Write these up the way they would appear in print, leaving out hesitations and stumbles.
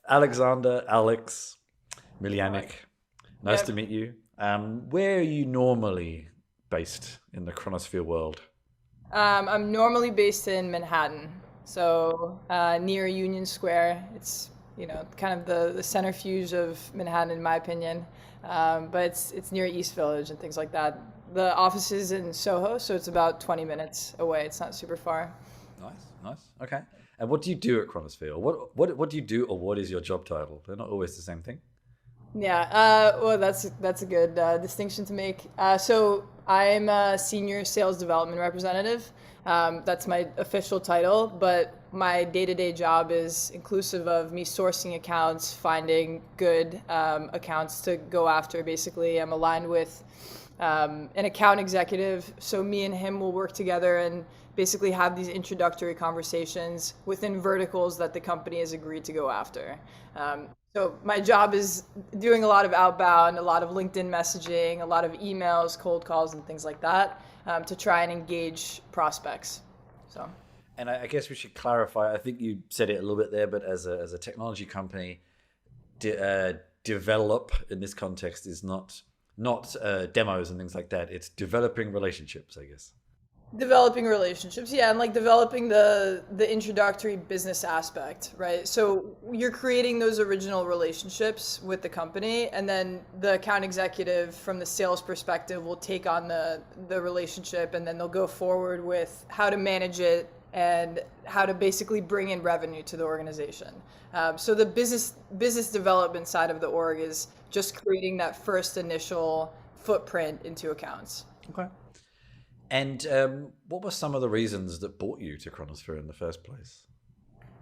Alex Miljanić. Nice Yep. to meet you. Where are you normally based in the Chronosphere world? I'm normally based in Manhattan, so near Union Square. It's kind of the centrifuge of Manhattan, in my opinion. But it's near East Village and things like that. The office is in Soho, so it's about 20 minutes away. It's not super far. Nice, nice. Okay. And what do you do at Chronosphere? What do you do, or what is your job title? They're not always the same thing. Yeah, well, that's a good distinction to make. So I'm a senior sales development representative. That's my official title, but my day-to-day job is inclusive of me sourcing accounts, finding good accounts to go after. Basically, I'm aligned with an account executive, so me and him will work together and basically have these introductory conversations within verticals that the company has agreed to go after. So my job is doing a lot of outbound, a lot of LinkedIn messaging, a lot of emails, cold calls, and things like that to try and engage prospects. So. And I guess we should clarify. I think you said it a little bit there, but as a technology company, develop in this context is not demos and things like that. It's developing relationships, I guess. Developing relationships, yeah, and like developing the introductory business aspect, right? So you're creating those original relationships with the company, and then the account executive from the sales perspective will take on the relationship, and then they'll go forward with how to manage it and how to basically bring in revenue to the organization. So the business development side of the org is just creating that first initial footprint into accounts. Okay. And what were some of the reasons that brought you to Chronosphere in the first place?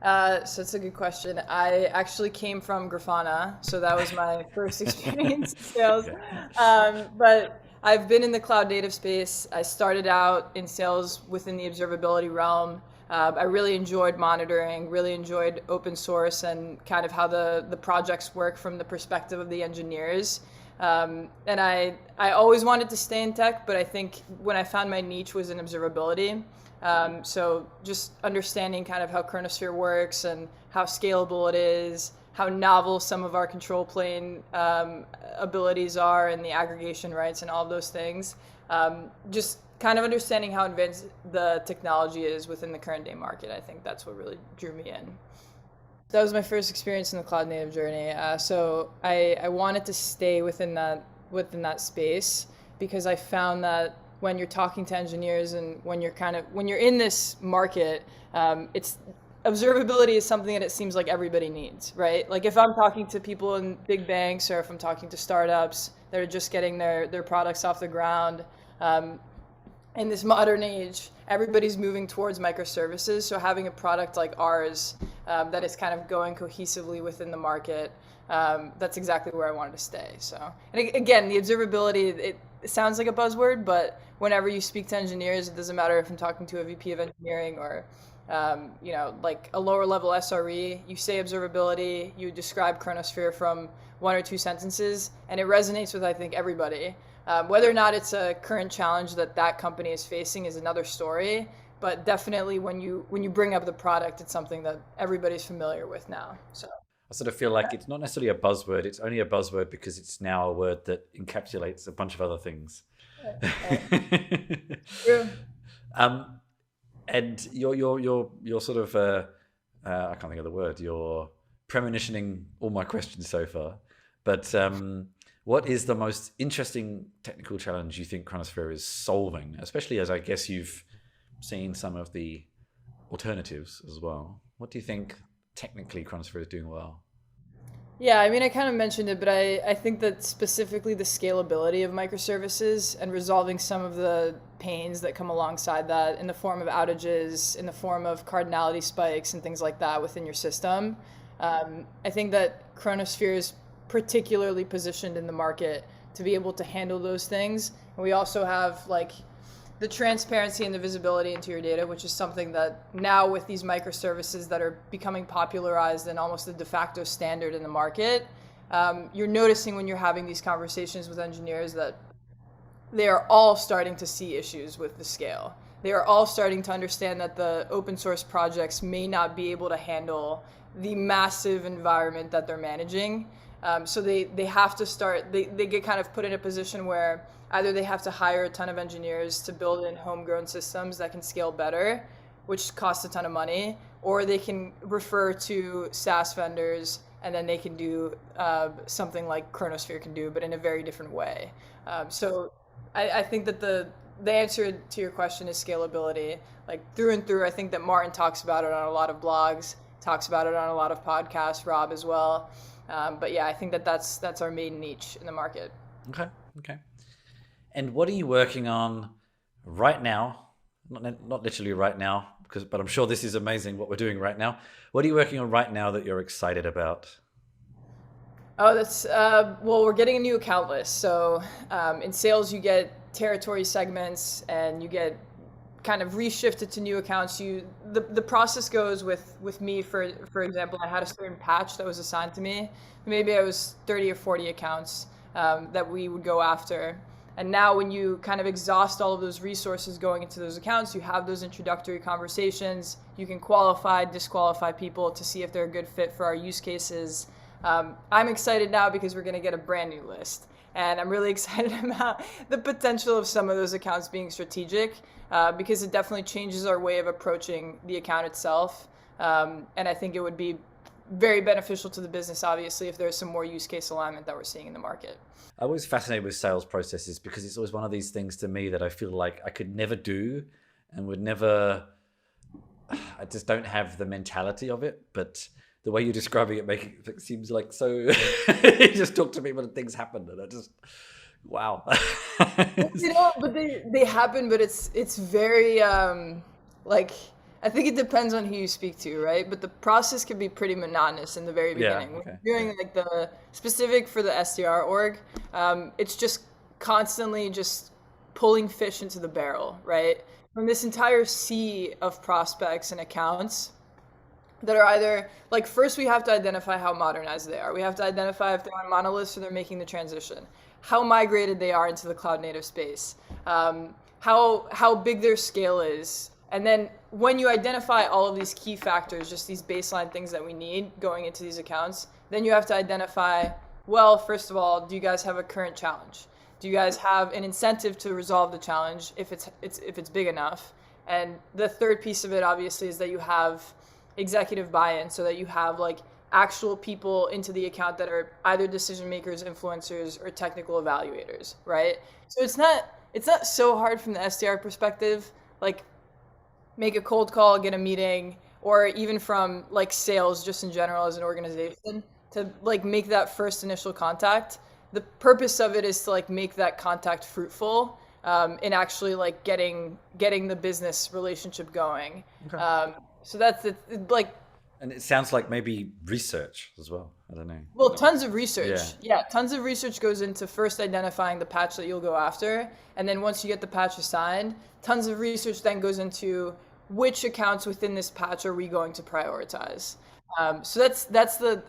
So it's a good question. I actually came from Grafana, so that was my first experience in sales. Okay. But I've been in the cloud native space. I started out in sales within the observability realm. I really enjoyed monitoring, really enjoyed open source and kind of how the projects work from the perspective of the engineers. And I always wanted to stay in tech, but I think when I found my niche was in observability. So just understanding kind of how Chronosphere works and how scalable it is, how novel some of our control plane abilities are and the aggregation rights and all of those things. Just kind of understanding how advanced the technology is within the current day market. I think that's what really drew me in. That was my first experience in the cloud native journey. So I wanted to stay within that space because I found that when you're talking to engineers and when you're in this market, it's observability is something that it seems like everybody needs, right? Like if I'm talking to people in big banks or if I'm talking to startups that are just getting their products off the ground, in this modern age, everybody's moving towards microservices. So having a product like ours that is kind of going cohesively within the market, that's exactly where I wanted to stay. So, and again, the observability, it sounds like a buzzword, but whenever you speak to engineers, it doesn't matter if I'm talking to a VP of engineering or like a lower level SRE, you say observability, you describe Chronosphere from one or two sentences, and it resonates with, I think, everybody. Whether or not it's a current challenge that company is facing is another story, but definitely when you bring up the product, it's something that everybody's familiar with now. So I sort of feel like it's not necessarily a buzzword. It's only a buzzword because it's now a word that encapsulates a bunch of other things. right. True. um, and you're sort of I can't think of the word. You're premonitioning all my questions so far, but what is the most interesting technical challenge you think Chronosphere is solving, especially as I guess you've seen some of the alternatives as well? What do you think technically Chronosphere is doing well? Yeah, I mean, I kind of mentioned it, but I think that specifically the scalability of microservices and resolving some of the pains that come alongside that in the form of outages, in the form of cardinality spikes and things like that within your system. I think that Chronosphere is particularly positioned in the market to be able to handle those things. And we also have like the transparency and the visibility into your data, which is something that now with these microservices that are becoming popularized and almost the de facto standard in the market, you're noticing when you're having these conversations with engineers that they are all starting to see issues with the scale. they are all starting to understand that the open source projects may not be able to handle the massive environment that they're managing. So they have to start, they get kind of put in a position where either they have to hire a ton of engineers to build in homegrown systems that can scale better, which costs a ton of money, or they can refer to SaaS vendors and then they can do something like Chronosphere can do, but in a very different way. So I think that the answer to your question is scalability. Like through and through, I think that Martin talks about it on a lot of blogs, talks about it on a lot of podcasts, Rob as well. But yeah, I think that that's our main niche in the market. Okay. Okay. And what are you working on right now? Not literally right now, but I'm sure this is amazing what we're doing right now. What are you working on right now that you're excited about? Oh, that's well, we're getting a new account list. So in sales, you get territory segments, and you get kind of reshifted to new accounts. The process goes with me. For example, I had a certain patch that was assigned to me. Maybe I was 30 or 40 accounts that we would go after. And now when you kind of exhaust all of those resources going into those accounts, you have those introductory conversations. You can qualify, disqualify people to see if they're a good fit for our use cases. I'm excited now because we're going to get a brand new list. And I'm really excited about the potential of some of those accounts being strategic because it definitely changes our way of approaching the account itself. And I think it would be very beneficial to the business, obviously, if there's some more use case alignment that we're seeing in the market. I'm always fascinated with sales processes because it's always one of these things to me that I feel like I could never do and would never, I just don't have the mentality of it. But the way you're describing it seems like so, you just talk to me when things happen and I just, wow. But they happen, but it's very, like, I think it depends on who you speak to, right? But the process can be pretty monotonous in the very beginning. Yeah, okay. When you're doing like the specific for the SDR org, it's just constantly just pulling fish into the barrel, right? From this entire sea of prospects and accounts that are either like first we have to identify how modernized they are. We have to identify if they're on monoliths or they're making the transition, how migrated they are into the cloud native space, how big their scale is. And then when you identify all of these key factors, just these baseline things that we need going into these accounts, then you have to identify, well, first of all, do you guys have a current challenge? Do you guys have an incentive to resolve the challenge if it's big enough? And the third piece of it, obviously, is that you have executive buy-in, so that you have like actual people into the account that are either decision makers, influencers, or technical evaluators, right? So it's not so hard from the SDR perspective. Like, make a cold call, get a meeting, or even from like sales just in general as an organization to like make that first initial contact. The purpose of it is to like make that contact fruitful in actually like getting the business relationship going. Okay. So that's it, like. And it sounds like maybe research as well. I don't know. Well, tons of research. Yeah. Tons of research goes into first identifying the patch that you'll go after. And then once you get the patch assigned, tons of research then goes into which accounts within this patch are we going to prioritize. So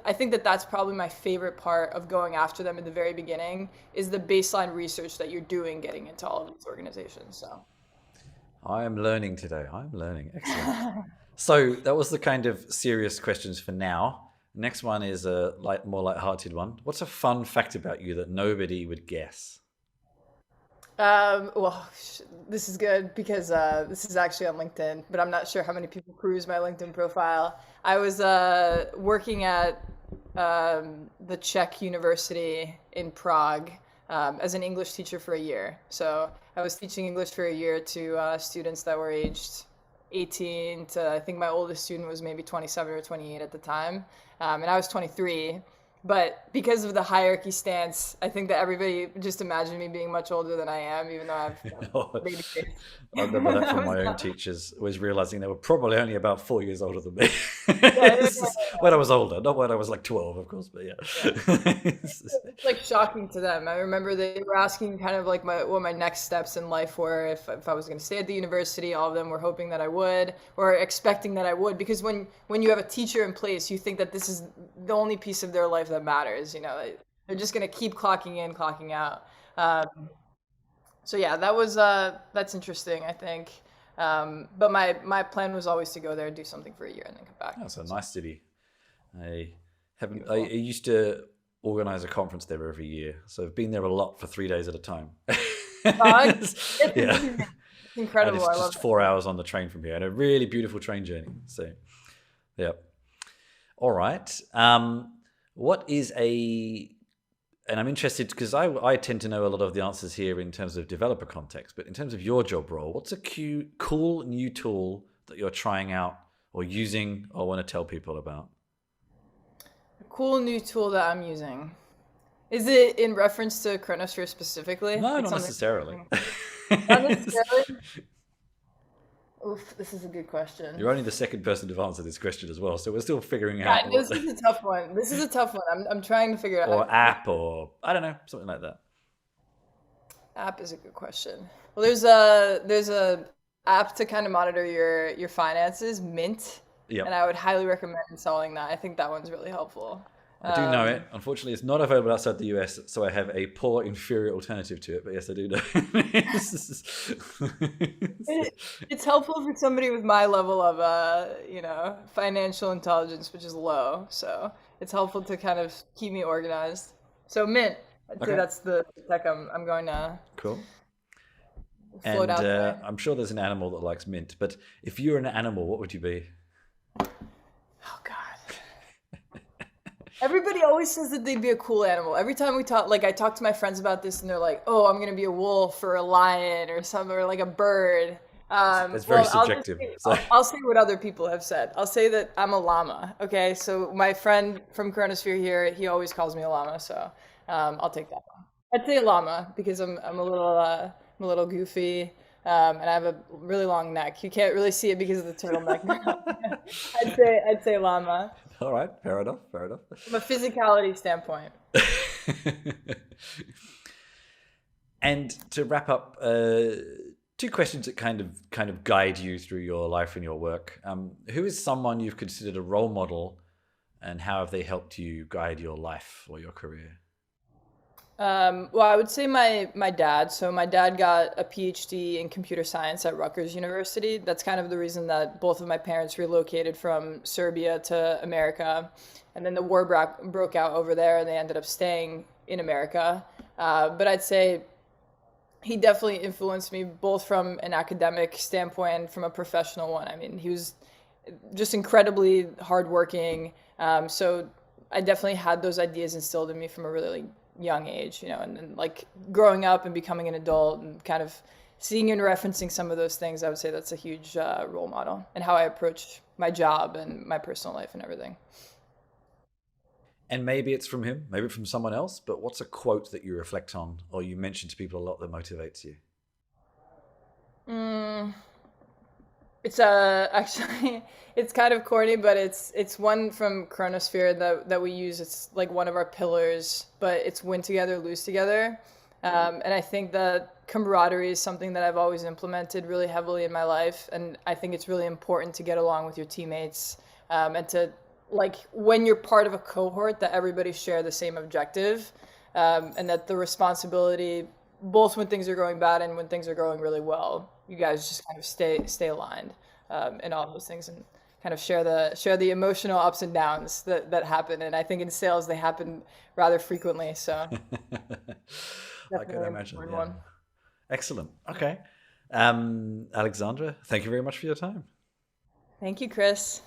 I think that's probably my favorite part of going after them in the very beginning is the baseline research that you're doing getting into all of these organizations. So I am learning today. I'm learning. Excellent. So that was the kind of serious questions for now. Next one is a more light-hearted one. What's a fun fact about you that nobody would guess? Well, this is good because this is actually on LinkedIn, but I'm not sure how many people peruse my LinkedIn profile. I was working at the Czech University in Prague as an English teacher for a year. So I was teaching English for a year to students that were aged 18 to, I think my oldest student was maybe 27 or 28 at the time, and I was 23. But because of the hierarchy stance, I think that everybody just imagined me being much older than I am, even though I have baby face. I remember that from my own teachers, was realizing they were probably only about 4 years older than me. Yeah. When I was older, not when I was like 12, of course, but yeah. It's like shocking to them. I remember they were asking kind of like what my next steps in life were, if I was going to stay at the university. All of them were hoping that I would, or expecting that I would, because when you have a teacher in place, you think that this is the only piece of their life that matters. They're just going to keep clocking in, clocking out. So yeah, that's interesting, I think. But my plan was always to go there, do something for a year, and then come back. That's a nice city. I haven't. I Beautiful. used to organize a conference there every year, so I've been there a lot for 3 days at a time. It's Yeah, amazing. It's and incredible. it's I love just it. 4 hours on the train from here, and a really beautiful train journey. So, yeah. All right. What is a and I'm interested because I tend to know a lot of the answers here in terms of developer context, but in terms of your job role, what's a cool new tool that you're trying out or using or want to tell people about? A cool new tool that I'm using. Is it in reference to Chronosphere specifically? No, Like not something? necessarily. Not necessarily. Oof, this is a good question. You're only the second person to answer this question as well, so we're still figuring Yeah, out no, what this is a tough one. This is a tough one. I'm trying to figure it out. or app or I don't know, something like that. App is a good question. Well, there's a app to kind of monitor your finances, Mint, and Yep. I would highly recommend installing that. I think that one's really helpful. I do know Um, it. Unfortunately, it's not available outside the US, so I have a poor, inferior alternative to it. But yes, I do know. it, it's helpful for somebody with my level of financial intelligence, which is low. So it's helpful to kind of keep me organized. So Mint, I'd say Okay, that's the tech I'm going to cool. float And out there. I'm sure there's an animal that likes mint. But if you're an animal, what would you be? Oh God. Everybody always says that they'd be a cool animal. Every time we talk, like I talk to my friends about this, and they're like, "Oh, I'm gonna be a wolf or a lion or something, or like a bird." That's very Well, I'll just subjective. say, So I'll say what other people have said. I'll say that I'm a llama. Okay, so my friend from Chronosphere here, he always calls me a llama, so I'll take that one. I'd say a llama because I'm a little goofy, and I have a really long neck. You can't really see it because of the turtleneck. I'd say llama all right, fair enough, fair enough. from a physicality standpoint. And to wrap up, two questions that kind of guide you through your life and your work. Who is someone you've considered a role model, and how have they helped you guide your life or your career? Well, I would say my dad. So my dad got a PhD in computer science at Rutgers University. That's kind of the reason that both of my parents relocated from Serbia to America, and then the war broke out over there, and they ended up staying in America. But I'd say he definitely influenced me both from an academic standpoint and from a professional one. I mean, he was just incredibly hardworking. So I definitely had those ideas instilled in me from a really young age, and then like growing up and becoming an adult and kind of seeing and referencing some of those things. I would say that's a huge role model and how I approach my job and my personal life and everything. And maybe it's from him, maybe from someone else, but what's a quote that you reflect on or you mention to people a lot that motivates you? Mm, It's actually it's kind of corny, but it's one from Chronosphere that we use. It's like one of our pillars, but it's win together, lose together. And I think that camaraderie is something that I've always implemented really heavily in my life, and I think it's really important to get along with your teammates, and to like when you're part of a cohort that everybody share the same objective, and that the responsibility, both when things are going bad and when things are going really well, you guys just kind of stay aligned, in all those things, and kind of share the emotional ups and downs that happen. And I think in sales they happen rather frequently. So I can definitely an imagine. important Yeah. one. Excellent. Okay. Alexandra, thank you very much for your time. Thank you, Chris.